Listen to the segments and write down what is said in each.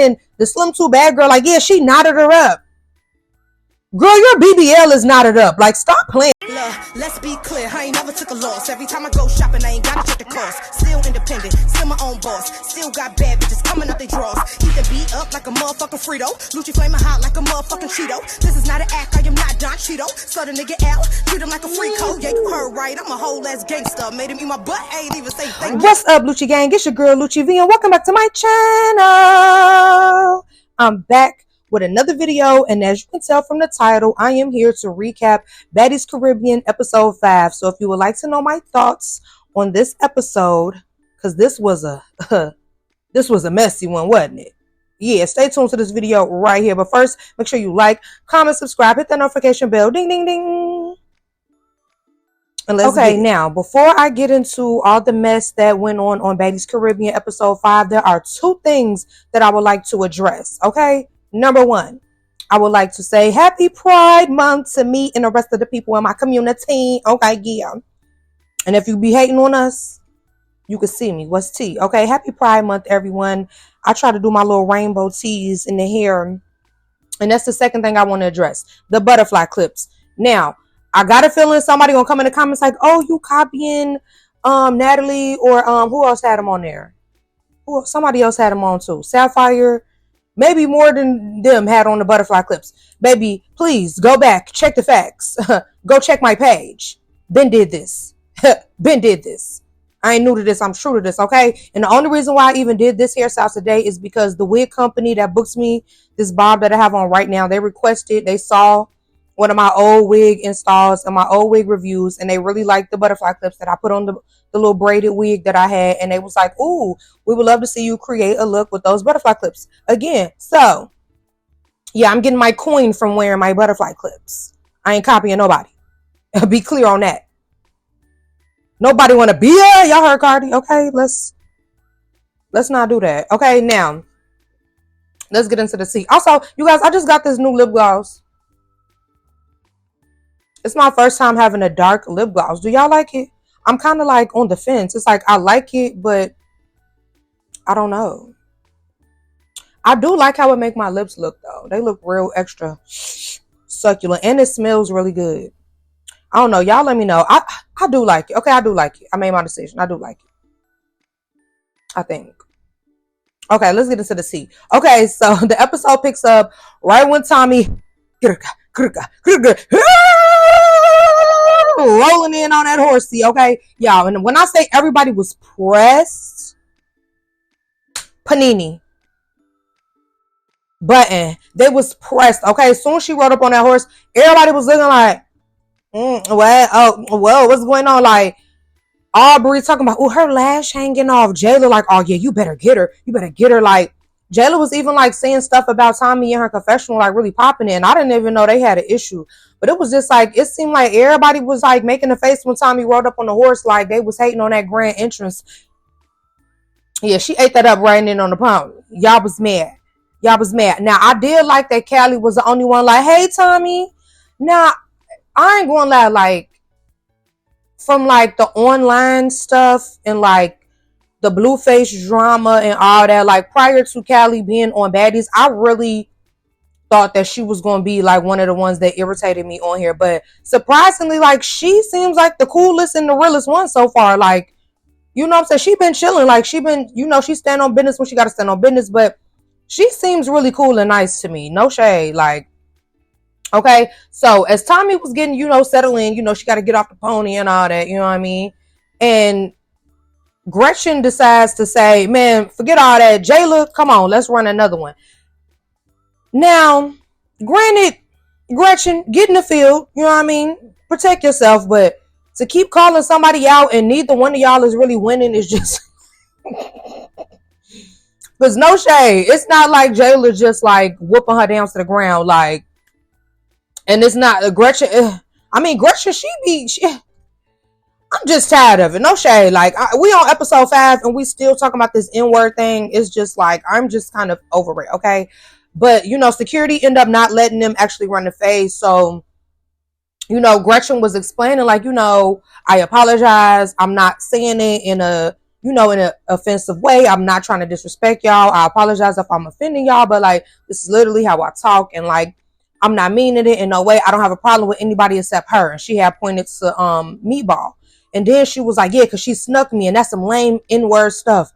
And the Slim Too Bad girl, like, yeah, she knotted her up. Girl, your BBL is knotted up. Like, stop playing. Let's be clear, I ain't never took a loss. Every time I go shopping, I ain't gotta check the cost. Still independent, still my own boss. Still got bad bitches coming up they draws. Keep the beat up like a motherfucking Frito. Lucci flaming hot like a motherfucking Cheeto. This is not an act, I am not Don Cheeto. So the nigga out, treat him like a free code. Yeah, you heard right, I'm a whole ass gangster. Made him eat my butt, ain't even say thank you. What's up, Lucci gang? It's your girl, Lucci V, and welcome back to my channel. I'm back with another video, and as you can tell from the title, I am here to recap Baddies Caribbean episode 5. So if you would like to know my thoughts on this episode, because this was a messy one, wasn't it? Yeah, stay tuned to this video right here. But first, make sure you like, comment, subscribe, hit that notification bell, ding ding ding. And let's now, before I get into all the mess that went on Baddies Caribbean episode 5, there are two things that I would like to address. Okay. Number one, I would like to say happy Pride Month to me and the rest of the people in my community. Okay, yeah. And if you be hating on us, you can see me. What's tea? Okay, happy Pride Month, everyone. I try to do my little rainbow teas in the hair. And that's the second thing I want to address. The butterfly clips. Now, I got a feeling somebody gonna come in the comments like, oh, you copying Natalie, or who else had them on there? Somebody else had them on too. Sapphire. Maybe more than them had on the butterfly clips. Baby, please go back. Check the facts. Go check my page. Ben did this. Ben did this. I ain't new to this. I'm true to this, okay? And the only reason why I even did this hairstyle today is because the wig company that books me this bob that I have on right now, they saw one of my old wig installs and my old wig reviews, and they really liked the butterfly clips that I put on the little braided wig that I had, and they was like, ooh, we would love to see you create a look with those butterfly clips again. So yeah, I'm getting my coin from wearing my butterfly clips. I ain't copying nobody. Be clear on that. Nobody want to be y'all heard Cardi. Okay, let's not do that. Okay, now let's get into the tea. Also, you guys, I just got this new lip gloss. It's my first time having a dark lip gloss. Do y'all like it? I'm kind of like on the fence. It's like I like it, but I don't know. I do like how it make my lips look though. They look real extra succulent, and it smells really good. I don't know. Y'all let me know. I do like it. Okay, I do like it. I made my decision. I do like it. I think. Okay, let's get into the tea. Okay, so the episode picks up right when Tommy rolling in on that horsey, okay, y'all. And when I say everybody was pressed, panini button, they was pressed. Okay, as soon as she rode up on that horse, everybody was looking like, well, what's going on? Like Aubrey talking about, oh, her lash hanging off. Jayla like, oh yeah, you better get her. Like Jayla was even like saying stuff about Tommy in her confessional, like really popping it. And I didn't even know they had an issue. But it was just like, it seemed like everybody was like making a face when Tommy rode up on the horse, like they was hating on that grand entrance. Yeah, she ate that up right in on the pony. Y'all was mad. Now, I did like that Callie was the only one like, hey, Tommy. Now, I ain't gonna lie, like, from like the online stuff and like the Blueface drama and all that, like prior to Callie being on Baddies, I really thought that she was going to be like one of the ones that irritated me on here. But surprisingly, like she seems like the coolest and the realest one so far. Like, you know what I'm saying? She been chilling. Like she been, you know, she stand on business when she got to stand on business. But she seems really cool and nice to me. No shade. Like, okay. So as Tommy was getting, you know, settling, you know, she got to get off the pony and all that. You know what I mean? And Gretchen decides to say, man, forget all that. Jayla, come on, let's run another one. Now, granted, Gretchen, get in the field, you know what I mean? Protect yourself, but to keep calling somebody out and neither one of y'all is really winning is just... There's no shade. It's not like Jayla just like whooping her down to the ground, like, and it's not Gretchen. I mean, Gretchen, I'm just tired of it. No shade. Like, we on episode 5 and we still talking about this N-word thing. It's just like, I'm just kind of over it, okay? But, you know, security ended up not letting them actually run the phase. So, you know, Gretchen was explaining like, you know, I apologize. I'm not saying it in a in an offensive way. I'm not trying to disrespect y'all. I apologize if I'm offending y'all, but like, this is literally how I talk, and like, I'm not meaning it in no way. I don't have a problem with anybody except her. And she had pointed to Meatball. And then she was like, yeah, because she snuck me, and that's some lame N-word stuff.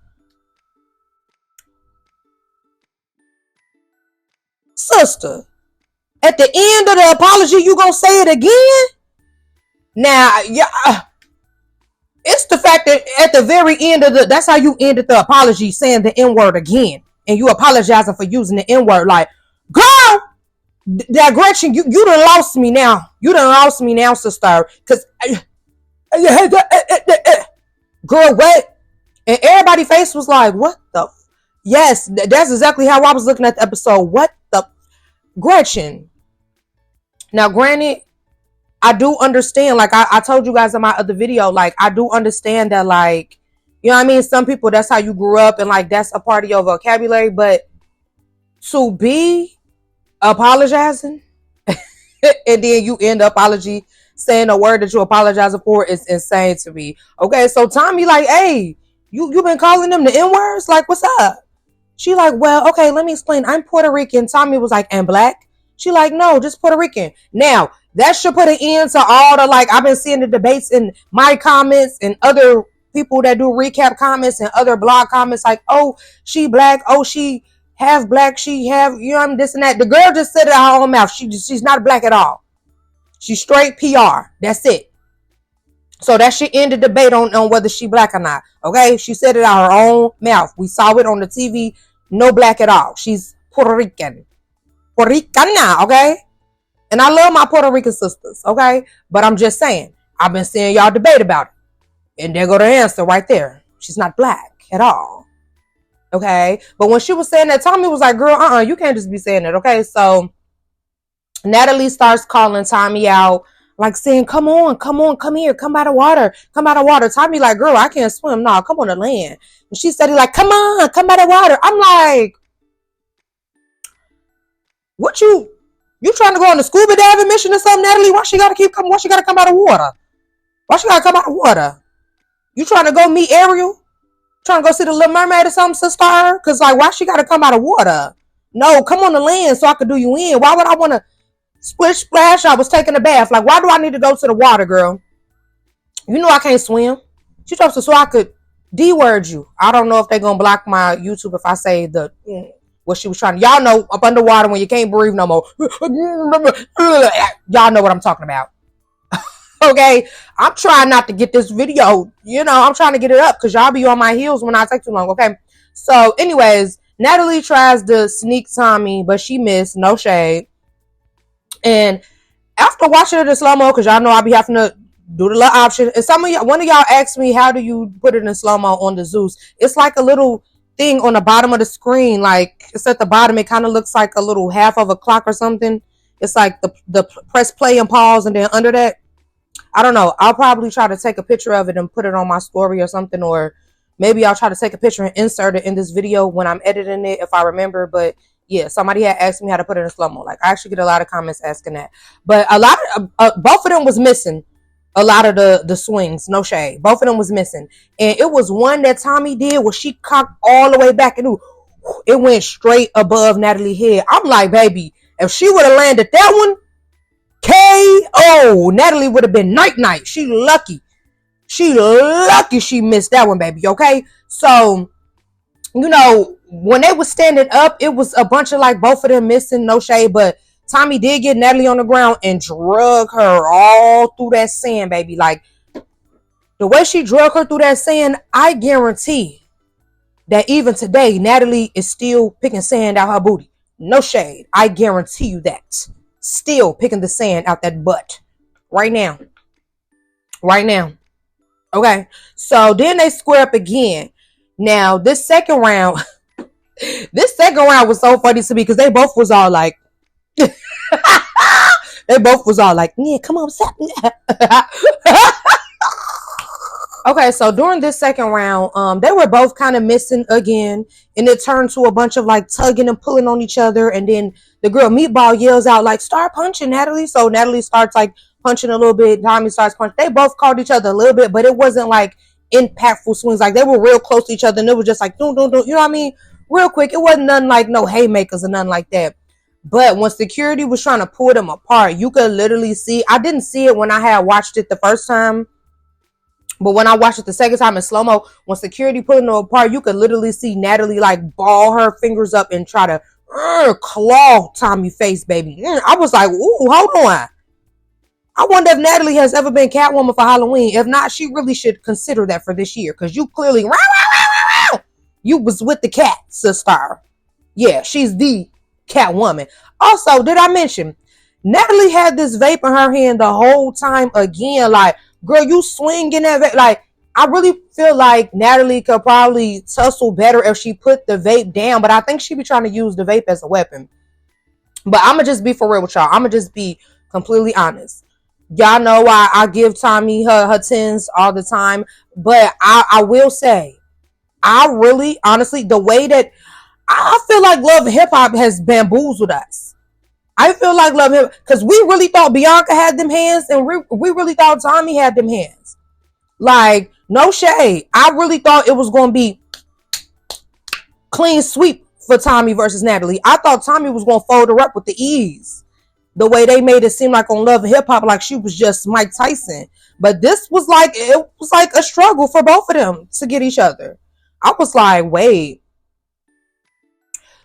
Sister, at the end of the apology, you gonna say it again? Now, yeah, it's the fact that at the very end of that's how you ended the apology, saying the N-word again. And you apologizing for using the N-word. Like, girl, that Gretchen, you done lost me now. You done lost me now, sister. Because, girl, what? And everybody's face was like, what the? Yes, that's exactly how I was looking at the episode. What the? Gretchen. Now, granted, I do understand, like I told you guys in my other video, like I do understand that, like, you know what I mean? Some people, that's how you grew up and like that's a part of your vocabulary, but to be apologizing and then you end apology saying a word that you apologizing for is insane to me. Okay, so Tommy like, hey, you been calling them the N-words? Like, what's up? She like, well, okay, let me explain. I'm Puerto Rican. Tommy was like, and black? She like, no, just Puerto Rican. Now, that should put an end to all the, like, I've been seeing the debates in my comments and other people that do recap comments and other blog comments like, oh, she black, oh, she half black, she have, you know, this and that. The girl just said it out of her own mouth. She's not black at all. She's straight PR. That's it. So that should end the debate on whether she black or not. Okay? She said it out of her own mouth. We saw it on the TV. No black at all. She's Puerto Rican. Puerto Ricana, okay? And I love my Puerto Rican sisters, okay? But I'm just saying, I've been seeing y'all debate about it. And there go the answer right there. She's not black at all. Okay? But when she was saying that, Tommy was like, girl, you can't just be saying that, okay? So Natalie starts calling Tommy out, like saying, come on, come here, come by the water. Tommy like, girl, I can't swim. No, come on the land. And she said, like, come on, come by the water. I'm like, what you trying to go on a scuba diving mission or something, Natalie? Why she gotta come out of water? Why she gotta come out of water? You trying to go meet Ariel? Trying to go see the Little Mermaid or something, sister? Cause like, why she gotta come out of water? No, come on the land so I could do you in. Why would I want to splish splash? I was taking a bath. Like, why do I need to go to the water, girl? You know I can't swim. She told us so I could D-word you. I don't know if they're gonna block my YouTube if I say the what she was trying to. Y'all know up underwater when you can't breathe no more. Y'all know what I'm talking about. Okay, I'm trying not to get this video. I'm trying to get it up because y'all be on my heels when I take too long. Okay, so anyways, Natalie tries to sneak Tommy, but she missed. No shade. And after watching it in slow-mo, because y'all know I be having to do the little option, and one of y'all asked me, how do you put it in slow-mo on the Zeus? It's like a little thing on the bottom of the screen, like it's at the bottom. It kind of looks like a little half of a clock or something. It's like the press play and pause, and then under that, I don't know. I'll probably try to take a picture of it and put it on my story or something, or maybe I'll try to take a picture and insert it in this video when I'm editing it if I remember. But yeah, somebody had asked me how to put it in slow-mo. Like, I actually get a lot of comments asking that. But a lot of both of them was missing. A lot of the swings, no shade. Both of them was missing. And it was one that Tommy did where she cocked all the way back and it went straight above Natalie's head. I'm like, baby, if she would have landed that one, KO, Natalie would have been night. She lucky she missed that one, baby. Okay, so when they was standing up, it was a bunch of like both of them missing, no shade, but Tommy did get Natalie on the ground and drug her all through that sand, baby. Like, the way she drug her through that sand, I guarantee that even today, Natalie is still picking sand out her booty. No shade. I guarantee you that. Still picking the sand out that butt. Right now. Okay. So then they square up again. Now, this second round was so funny to me because they both was all like, yeah, come on, what's up? Okay, so during this second round, they were both kind of missing again, and it turned to a bunch of like tugging and pulling on each other, and then the girl Meatball yells out like, start punching, Natalie. So Natalie starts like punching a little bit, Tommy starts punching. They both called each other a little bit, but it wasn't like impactful swings. Like, they were real close to each other, and it was just like, you know what I mean? Real quick. It wasn't nothing like no haymakers or nothing like that. But when security was trying to pull them apart, you could literally see. I didn't see it when I had watched it the first time, but when I watched it the second time in slow-mo, when security pulling them apart, you could literally see Natalie like ball her fingers up and try to claw Tommy's face, baby. I was like, ooh, hold on. I wonder if Natalie has ever been Catwoman for Halloween. If not, she really should consider that for this year, because you clearly, you was with the cat, sister. Yeah, she's the Catwoman. Also, did I mention, Natalie had this vape in her hand the whole time again. Like, girl, you swinging that vape. Like, I really feel like Natalie could probably tussle better if she put the vape down, but I think she be trying to use the vape as a weapon. But I'm going to just be for real with y'all. I'm going to just be completely honest. Y'all know I give Tommy her tens all the time, but I will say, I really, honestly, the way that I feel like Love and Hip Hop has bamboozled us. I feel like Love and Hip Hop, because we really thought Bianca had them hands, and we really thought Tommy had them hands. Like, no shade. I really thought it was going to be clean sweep for Tommy versus Natalie. I thought Tommy was going to fold her up with the ease. The way they made it seem like on Love and Hip Hop, like she was just Mike Tyson. But this was like, it was like a struggle for both of them to get each other. I was like, wait.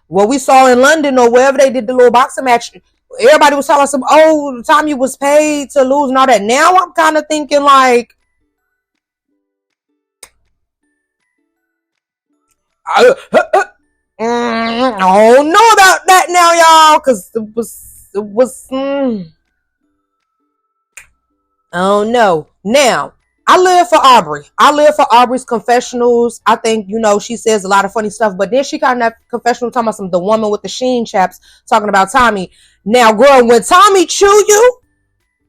What we saw in London or wherever they did the little boxing match, everybody was talking about some, oh, Tommy was paid to lose and all that. Now I'm kind of thinking like, I don't know about that now, y'all, because it was I don't know. Now, I live for Aubrey. I live for Aubrey's confessionals. I think, she says a lot of funny stuff, but then she got in that confessional talking about the woman with the sheen chaps talking about Tommy. Now, girl, when Tommy chew you,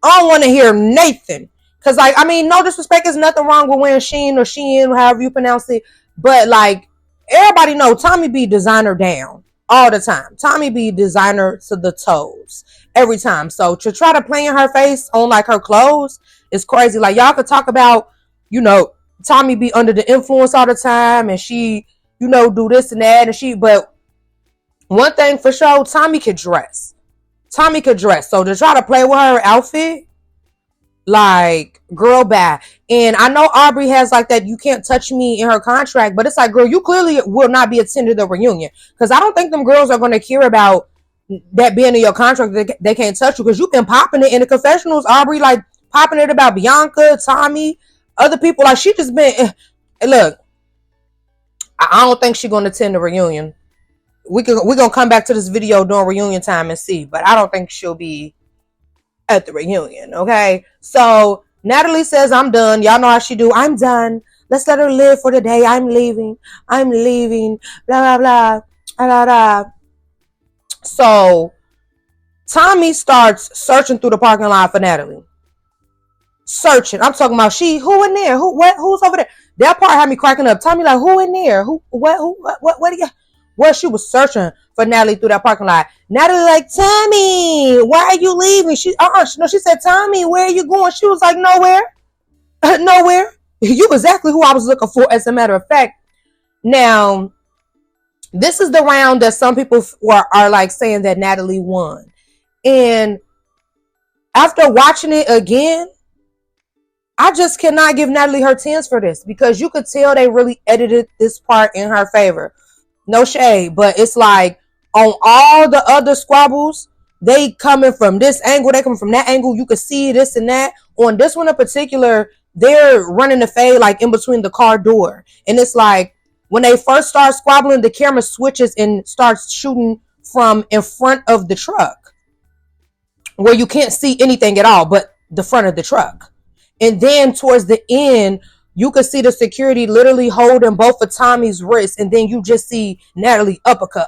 I don't want to hear Nathan. Because, like, I mean, no disrespect, there's nothing wrong with wearing sheen or shein, however you pronounce it. But, like, everybody know Tommy be designer down all the time. Tommy be designer to the toes every time. So to try to play in her face on like her clothes is crazy. Like, y'all could talk about, Tommy be under the influence all the time and she, do this and that but one thing for sure, Tommy could dress. So to try to play with her outfit, like, girl, bad. And I know Aubrey has like that you can't touch me in her contract, but it's like, girl, you clearly will not be attending the reunion, because I don't think them girls are going to care about that being in your contract. They can't touch you, because you've been popping it in the confessionals, Aubrey, like popping it about Bianca, Tommy, other people. Like, she just been, look, I don't think she's going to attend the reunion. We're going to come back to this video during reunion time and see, but I don't think she'll be at the reunion. Okay, so Natalie says, I'm done. Y'all know how she do. I'm done. Let's let her live for the day. I'm leaving. Blah, blah, blah. Blah, blah. So Tommy starts searching through the parking lot for Natalie. Searching. I'm talking about who in there? Who's over there? That part had me cracking up. Tommy like, who in there? What do you? Well, she was searching for Natalie through that parking lot. Natalie like, Tommy, why are you leaving? She said, Tommy, where are you going? She was like, nowhere. Nowhere. You exactly who I was looking for, as a matter of fact. Now, this is the round that some people are like saying that Natalie won. And after watching it again, I just cannot give Natalie her 10s for this, because you could tell they really edited this part in her favor. No shade, but it's like on all the other squabbles, they coming from this angle, they coming from that angle. You could see this and that. On this one in particular, they're running the fade like in between the car door. And it's like when they first start squabbling, the camera switches and starts shooting from in front of the truck, where you can't see anything at all but the front of the truck. And then towards the end, you could see the security literally holding both of Tommy's wrists, and then you just see Natalie uppercut.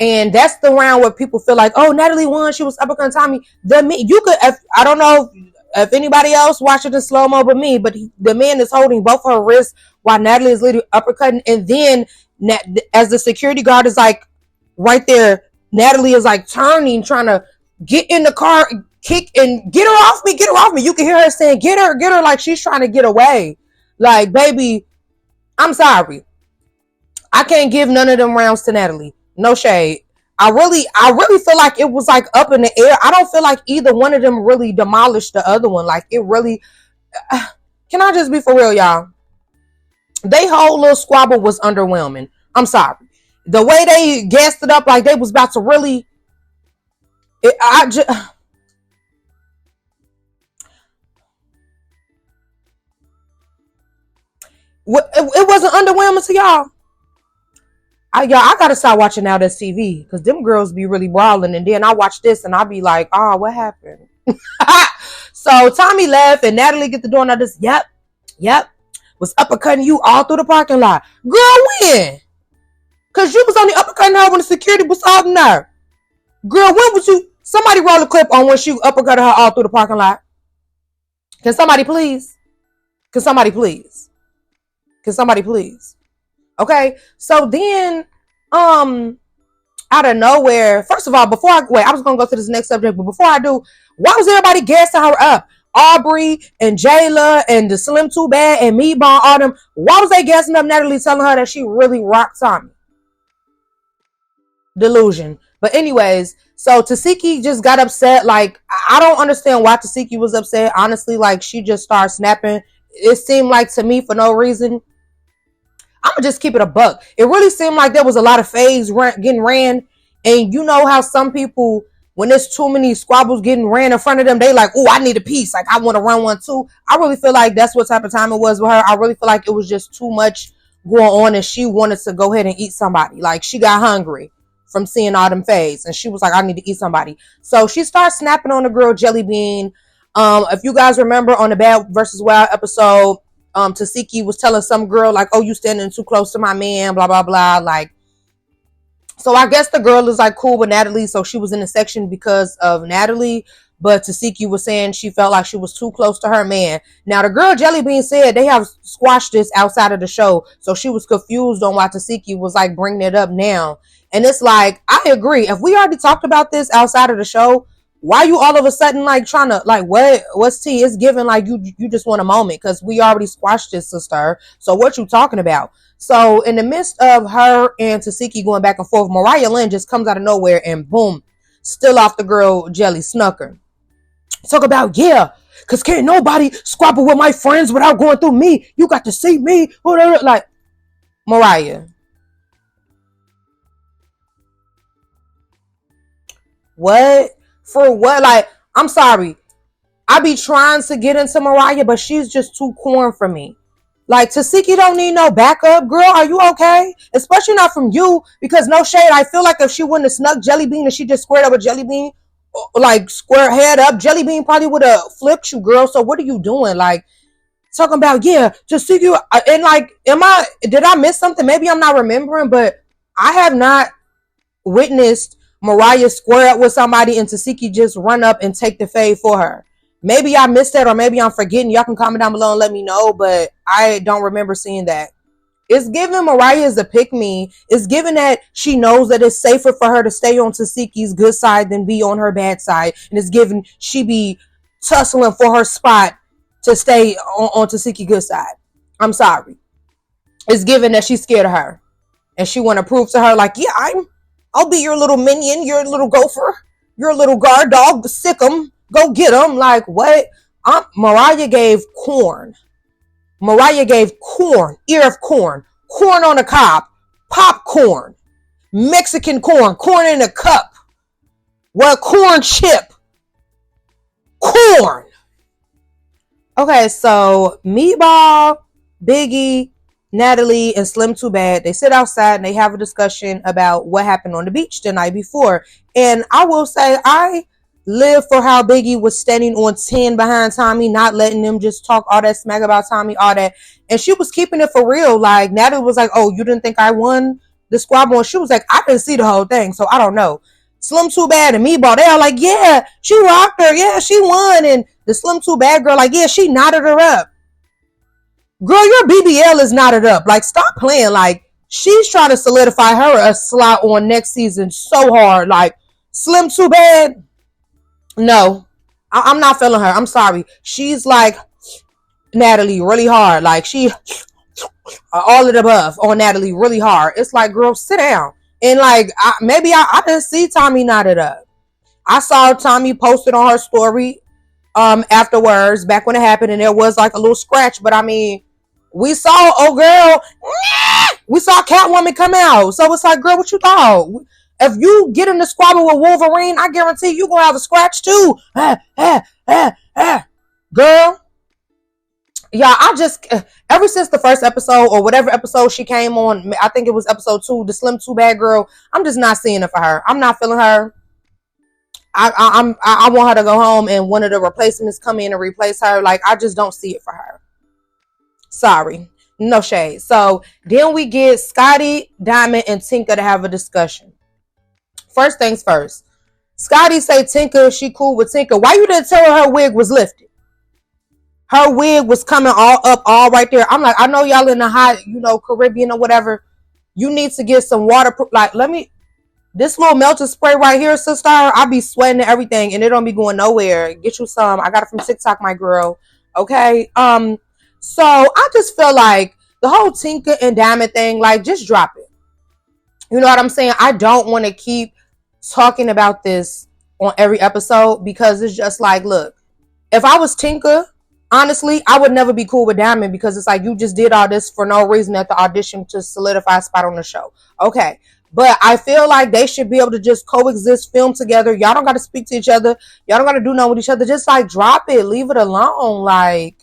And that's the round where people feel like, oh, Natalie won, she was uppercutting Tommy. You could, I don't know if anybody else watched it in slow-mo but me, but the man is holding both her wrists while Natalie is literally uppercutting, and then as the security guard is like right there, Natalie is like turning, trying to get in the car, kick, and get her off me, get her off me. You can hear her saying, get her, like she's trying to get away. Like, baby, I'm sorry. I can't give none of them rounds to Natalie. No shade. I really feel like it was like up in the air. I don't feel like either one of them really demolished the other one. Like, it really, can I just be for real, y'all? They whole little squabble was underwhelming. I'm sorry. The way they gassed it up like they was about to really, it wasn't underwhelming to y'all. I gotta start watching Now That's TV because them girls be really brawling, and then I watch this and I be like, oh, what happened? So Tommy left and Natalie get the door and I just, yep, was uppercutting you all through the parking lot. Girl, when? Because you was only uppercutting her when the security was holding her. Girl, when was you? Somebody roll a clip on when she uppercutted her all through the parking lot. Can somebody please? Can somebody please? Can somebody please? Okay, so then, out of nowhere, first of all, I was gonna go to this next subject, but before I do, why was everybody gassing her up? Aubrey and Jayla and the Slim Too Bad and Meatball, all them. Why was they gassing up Natalie, telling her that she really rocked Tommy? Delusion. But anyways, so Tsiki just got upset. Like, I don't understand why Tsiki was upset. Honestly, like, she just started snapping. It seemed like to me for no reason. I'm gonna just keep it a buck. It really seemed like there was a lot of fades getting ran, and you know how some people, when there's too many squabbles getting ran in front of them, they like, oh, I need a piece. Like, I want to run one too. I really feel like that's what type of time it was with her. I really feel like it was just too much going on, and she wanted to go ahead and eat somebody. Like, she got hungry from seeing all them fades, and she was like, I need to eat somebody. So she starts snapping on the girl Jelly Bean. If you guys remember on the Bad versus Wild episode, Tsiki was telling some girl like, oh, you standing too close to my man, blah blah blah. Like, so I guess the girl is like cool with Natalie, so she was in the section because of Natalie, but Tsiki was saying she felt like she was too close to her man. Now the girl Jelly Bean said they have squashed this outside of the show, so she was confused on why Tsiki was like bringing it up now. And it's like, I agree, if we already talked about this outside of the show, why you all of a sudden like trying to like, what's tea? It's given like you just want a moment because we already squashed this, sister. So what you talking about? So in the midst of her and Tsiki going back and forth, Mariah Lynn just comes out of nowhere and boom, still off the girl Jelly, snuck her. Talk about, yeah, because can't nobody squabble with my friends without going through me. You got to see me. Like, Mariah. What? For what? Like, I'm sorry. I be trying to get into Mariah, but she's just too corn for me. Like, Tsiki don't need no backup. Girl, are you okay? Especially not from you, because no shade, I feel like if she wouldn't have snuck Jelly Bean and she just squared up with Jelly Bean, like square head up, Jelly Bean probably would have flipped you, girl. So what are you doing? Like, talking about, yeah, Tsiki, and like, did I miss something? Maybe I'm not remembering, but I have not witnessed Mariah square up with somebody and Tsiki just run up and take the fade for her. Maybe I missed that, or maybe I'm forgetting. Y'all can comment down below and let me know, but I don't remember seeing that. It's given Mariah is a pick-me. It's given that she knows that it's safer for her to stay on Tsiki's good side than be on her bad side. And it's given she be tussling for her spot to stay on Tsiki's good side. I'm sorry. It's given that she's scared of her. And she want to prove to her, like, yeah, I'll be your little minion, your little gopher, your little guard dog, sick 'em, go get 'em. Like, what? Mariah gave corn. Mariah gave corn, ear of corn, corn on a cob, popcorn, Mexican corn, corn in a cup, what, corn chip, corn. Okay, so Meatball, Biggie, Natalie, and Slim Too Bad, they sit outside and they have a discussion about what happened on the beach the night before. And I will say, I live for how Biggie was standing on 10 behind Tommy, not letting them just talk all that smack about Tommy, all that. And she was keeping it for real. Like, Natalie was like, oh, you didn't think I won the squabble? And she was like, I didn't see the whole thing, so I don't know. Slim Too Bad and Meatball, they are like, yeah, she rocked her. Yeah, she won. And the Slim Too Bad girl, like, yeah, she knotted her up. Girl, your BBL is knotted up. Like, stop playing. Like, she's trying to solidify her a slot on next season so hard. Like, Slim Too Bad, No, I'm not feeling her. I'm sorry. She's like Natalie really hard. Like she all of the above on Natalie really hard. It's like, girl, sit down. And like maybe I didn't see Tommy knotted up. I saw Tommy posted on her story afterwards, back when it happened, and there was like a little scratch. But I mean, we saw we saw Catwoman come out. So it's like, girl, what you thought? If you get in the squabble with Wolverine, I guarantee you gonna have a scratch too. Girl, yeah, I just ever since the first episode or whatever episode she came on, I think it was episode 2, the Slim 2 Bad Girl. I'm just not seeing it for her. I'm not feeling her. I want her to go home and one of the replacements come in and replace her. Like, I just don't see it for her. Sorry, no shade. So then we get Scotty, Diamond, and Tinka to have a discussion. First things first, Scotty say Tinka, she cool with Tinka. Why you didn't tell her wig was lifted? Her wig was coming all up, all right there. I'm like, I know y'all in the hot, Caribbean or whatever. You need to get some waterproof. Like, this little melted spray right here, sister, I be sweating and everything, and it don't be going nowhere. Get you some. I got it from TikTok, my girl. Okay. So I just feel like the whole Tinka and Diamond thing, like, just drop it. You know what I'm saying? I don't want to keep talking about this on every episode because it's just like, look, if I was Tinka, honestly, I would never be cool with Diamond because it's like you just did all this for no reason at the audition to solidify a spot on the show. Okay. But I feel like they should be able to just coexist, film together. Y'all don't got to speak to each other. Y'all don't got to do nothing with each other. Just like drop it. Leave it alone. Like,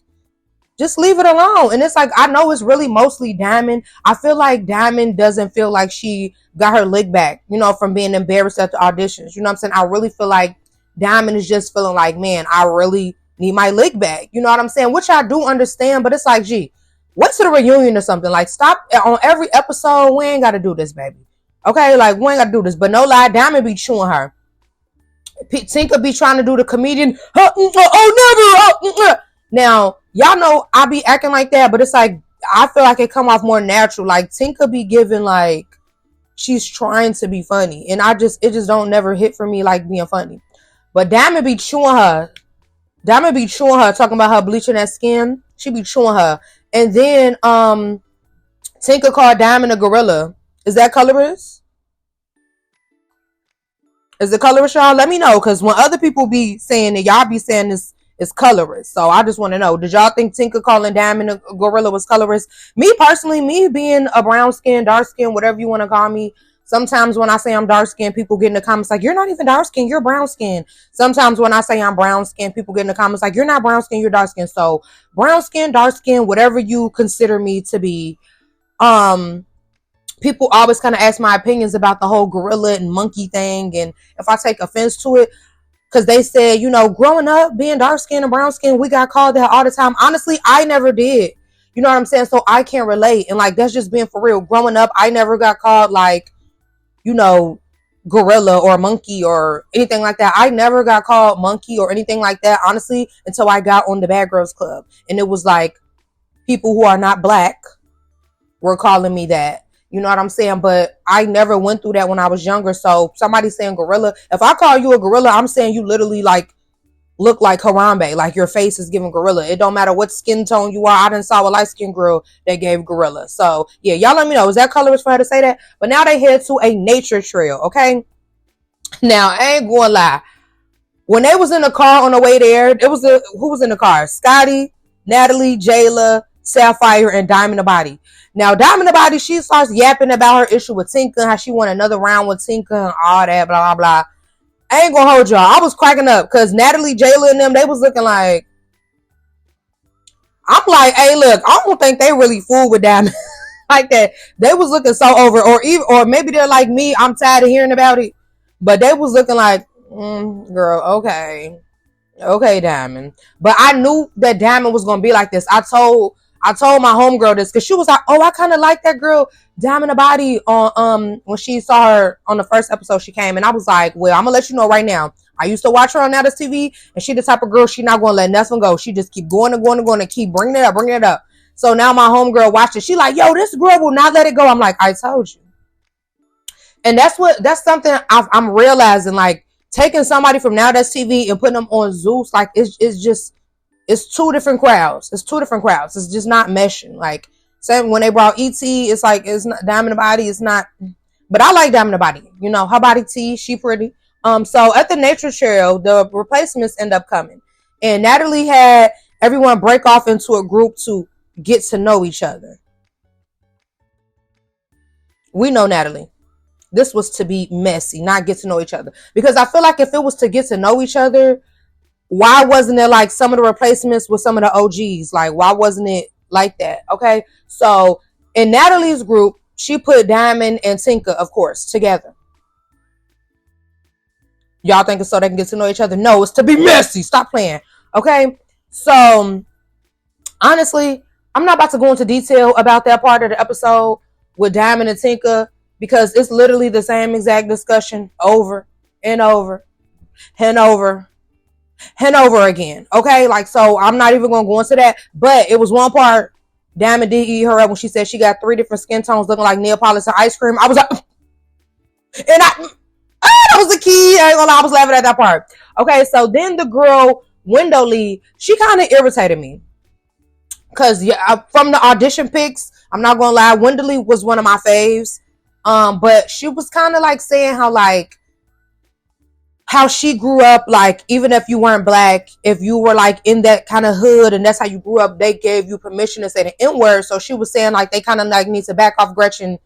just leave it alone. And it's like, I know it's really mostly Diamond. I feel like Diamond doesn't feel like she got her lick back, from being embarrassed at the auditions. You know what I'm saying? I really feel like Diamond is just feeling like, man, I really need my lick back. You know what I'm saying? Which I do understand, but it's like, gee, what's the reunion or something? Like, stop on every episode. We ain't got to do this, baby. Okay, like, we ain't got to do this. But no lie, Diamond be chewing her. Tinka be trying to do the comedian. Never. Now, y'all know I be acting like that, but it's like, I feel like it come off more natural. Like, Tinka be giving, like, she's trying to be funny. And it just don't never hit for me like being funny. But Diamond be chewing her. Talking about her bleaching that skin. She be chewing her. And then, Tinka called Diamond a gorilla. Is that colorist? Is it colorist, y'all? Let me know, because when other people be saying it, y'all be saying this is colorist. So I just want to know, did y'all think Tinka calling Diamond a gorilla was colorist? Me personally, me being a brown skin, dark skin, whatever you want to call me, sometimes when I say I'm dark skin, people get in the comments like, you're not even dark skin, you're brown skin. Sometimes when I say I'm brown skin, people get in the comments like, you're not brown skin, you're dark skin. So brown skin, dark skin, whatever you consider me to be, people always kind of ask my opinions about the whole gorilla and monkey thing. And if I take offense to it, because they said, growing up, being dark skin and brown skin, we got called that all the time. Honestly, I never did. You know what I'm saying? So I can't relate. And like, that's just being for real. Growing up, I never got called like, gorilla or monkey or anything like that. I never got called monkey or anything like that, honestly, until I got on the Bad Girls Club. And it was like, people who are not black were calling me that. You know what I'm saying? But I never went through that when I was younger. So somebody saying gorilla, if I call you a gorilla, I'm saying you literally like look like Harambe, like your face is giving gorilla. It don't matter what skin tone you are. I done saw a light skinned girl that gave gorilla. So yeah, y'all let me know. Is that colorist for her to say that? But now they head to a nature trail. Okay. Now I ain't gonna lie. When they was in the car on the way there, it was who was in the car? Scotty, Natalie, Jayla, Sapphire, and Diamond the Body. Now, Diamond the Body, she starts yapping about her issue with Tinka, how she won another round with Tinka and all that, blah, blah, blah. I ain't gonna hold y'all. I was cracking up because Natalie, Jayla, and them, they was looking like, I'm like, hey, look, I don't think they really fooled with Diamond like that. They was looking so over, or maybe they're like me, I'm tired of hearing about it, but they was looking like, girl, okay, Diamond. But I knew that Diamond was gonna be like this. I told my homegirl this because she was like, oh, I kind of like that girl, Diamond the Body, on when she saw her on the first episode she came. And I was like, well, I'm going to let you know right now. I used to watch her on Nata's TV, and she the type of girl, she not going to let nothing go. She just keep going and keep bringing it up. So now my homegirl watched it. She like, yo, this girl will not let it go. I'm like, I told you. And that's something I'm realizing, like, taking somebody from Now That's TV and putting them on Zeus, like it's just it's two different crowds. It's two different crowds. It's just not meshing. Like same when they brought ET, it's like it's not Diamond the Body. It's not, but I like Diamond the Body. You know, her body T, she pretty. So at the nature trail, the replacements end up coming, and Natalie had everyone break off into a group to get to know each other. We know Natalie. This was to be messy, not get to know each other. Because I feel like if it was to get to know each other, why wasn't it like some of the replacements with some of the OGs? Like, why wasn't it like that? Okay. So in Natalie's group, she put Diamond and Tinka, of course, together. Y'all think it's so they can get to know each other? No, it's to be messy. Stop playing. Okay. So honestly, I'm not about to go into detail about that part of the episode with Diamond and Tinka because it's literally the same exact discussion over and over and over and over again. Okay, like, so I'm not even gonna go into that, but it was one part Diamond did eat her up when she said she got 3 different skin tones looking like nail polish and ice cream. I was like, and that was the key. I ain't gonna lie, I was laughing at that part. Okay, so then the girl Window Lee, she kind of irritated me because from the audition pics, I'm not gonna lie, Window Lee was one of my faves. But she was kind of like saying how she grew up, like, even if you weren't black, if you were like in that kind of hood and that's how you grew up, they gave you permission to say the N-word. So she was saying like they kind of like need to back off Gretchen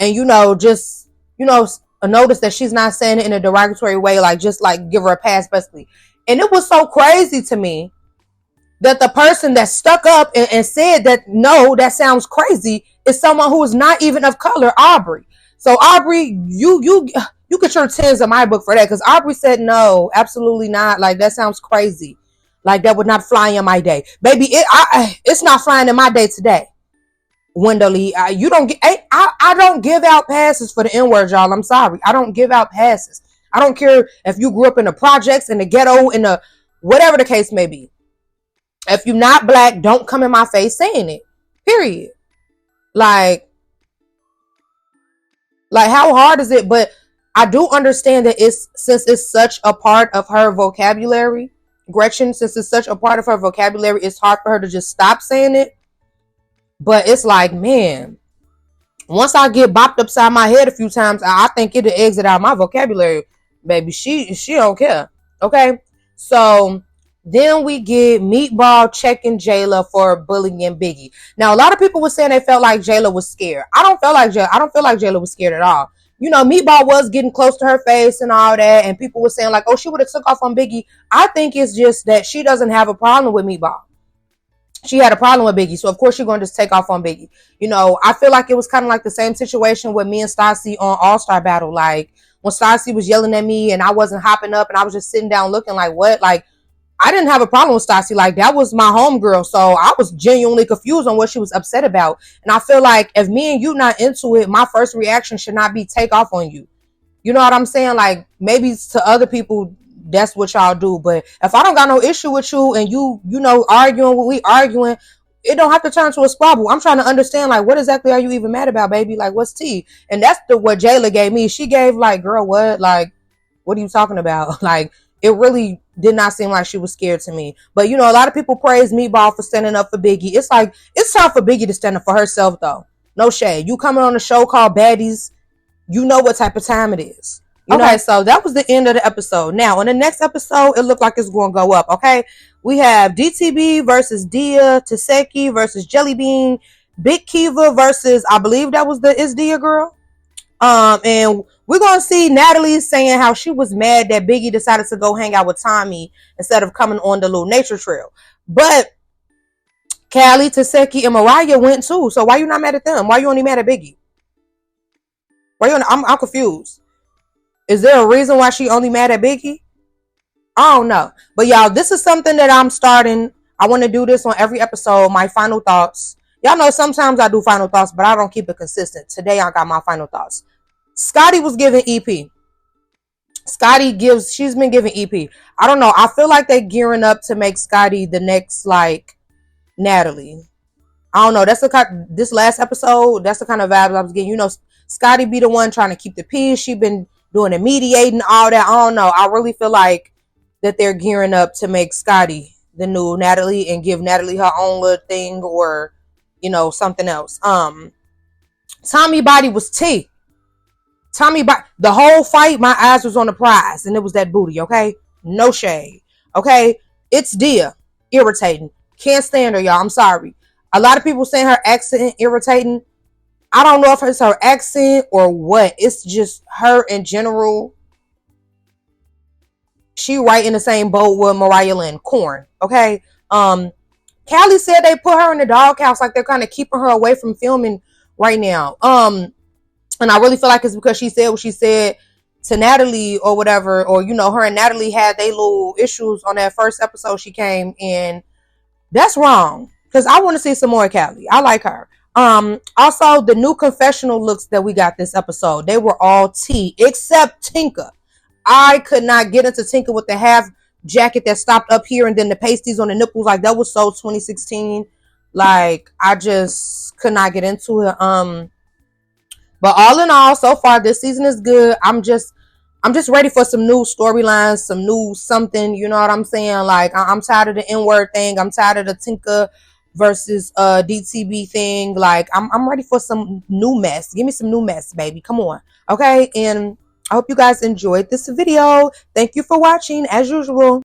and, you know, just, you know, notice that she's not saying it in a derogatory way, like just like give her a pass basically. And it was so crazy to me that the person that stuck up and said that, no, that sounds crazy, is someone who is not even of color, Aubrey. So Aubrey, you get your 10s in my book for that, because Aubrey said no, absolutely not. Like, that sounds crazy. Like, that would not fly in my day, baby. It's not flying in my day today. Window Lee, you don't get. I don't give out passes for the N-word, y'all. I'm sorry, I don't give out passes. I don't care if you grew up in the projects, in the ghetto, in the whatever the case may be. If you're not black, don't come in my face saying it. Period. Like how hard is it? But I do understand that since it's such a part of her vocabulary, Gretchen, since it's such a part of her vocabulary, it's hard for her to just stop saying it. But it's like, man, once I get bopped upside my head a few times, I think it'll exit out my vocabulary, baby. She don't care. Okay, so then we get Meatball checking Jayla for bullying Biggie. Now, a lot of people were saying they felt like Jayla was scared. I don't feel like Jayla was scared at all. You know, Meatball was getting close to her face and all that, and people were saying like, oh, she would have took off on Biggie. I think it's just that she doesn't have a problem with Meatball. She had a problem with Biggie, so of course she's going to just take off on Biggie. You know, I feel like it was kind of like the same situation with me and Stassi on All-Star Battle. Like, when Stassi was yelling at me and I wasn't hopping up and I was just sitting down looking like, what? Like, I didn't have a problem with Stassi. Like, that was my homegirl, so I was genuinely confused on what she was upset about. And I feel like if me and you not into it, my first reaction should not be take off on you. You know what I'm saying? Like, maybe to other people, that's what y'all do. But if I don't got no issue with you and you know, arguing what we arguing, it don't have to turn to a squabble. I'm trying to understand, like, what exactly are you even mad about, baby? Like, what's tea? And that's what Jayla gave me. She gave like, girl, what? Like, what are you talking about? Like, it really did not seem like she was scared to me. But, you know, a lot of people praise Meatball for standing up for Biggie. It's like, it's time for Biggie to stand up for herself, though. No shade. You coming on a show called Baddies, you know what type of time it is. Okay, so that was the end of the episode. Now, on the next episode, it looked like it's going to go up, okay? We have DTB versus Dia, Tsiki versus Jelly Bean, Big Kiva versus, I believe that was the Is Dia girl. And we're going to see Natalie saying how she was mad that Biggie decided to go hang out with Tommy instead of coming on the little nature trail. But Callie, Tsiki, and Mariah went too. So why you not mad at them? Why you only mad at Biggie? I'm confused. Is there a reason why she only mad at Biggie? I don't know. But y'all, this is something that I'm starting. I want to do this on every episode. My final thoughts. Y'all know sometimes I do final thoughts, but I don't keep it consistent. Today I got my final thoughts. Scotty was giving EP. She's been giving EP. I don't know. I feel like they're gearing up to make Scotty the next, like, Natalie. I don't know. This last episode, that's the kind of vibe I was getting. You know, Scotty be the one trying to keep the peace. She been doing the mediating, all that. I don't know. I really feel like that they're gearing up to make Scotty the new Natalie and give Natalie her own little thing, or something else. Tommy body was T. Tommy body, the whole fight, my eyes was on the prize, and it was that booty. Okay, no shade. Okay, it's Dia, irritating. Can't stand her, y'all. I'm sorry. A lot of people saying her accent irritating. I don't know if it's her accent or what. It's just her in general. She right in the same boat with Mariah Lynn. Corn. Okay. Callie said they put her in the doghouse, like they're kind of keeping her away from filming right now. And I really feel like it's because she said what she said to Natalie or whatever, or her and Natalie had their little issues on that first episode she came in. That's wrong, because I want to see some more Callie. I like her. Also, the new confessional looks that we got this episode, they were all tea except Tinka. I could not get into Tinka with the half jacket that stopped up here and then the pasties on the nipples. Like, that was so 2016. Like, I just could not get into it. But all in all, so far this season is good. I'm just ready for some new storylines, some new something. You know what I'm saying? Like, I'm tired of the N-word thing. I'm tired of the Tinka versus DTB thing. Like, I'm ready for some new mess. Give me some new mess, baby. Come on. Okay? And I hope you guys enjoyed this video. Thank you for watching, as usual.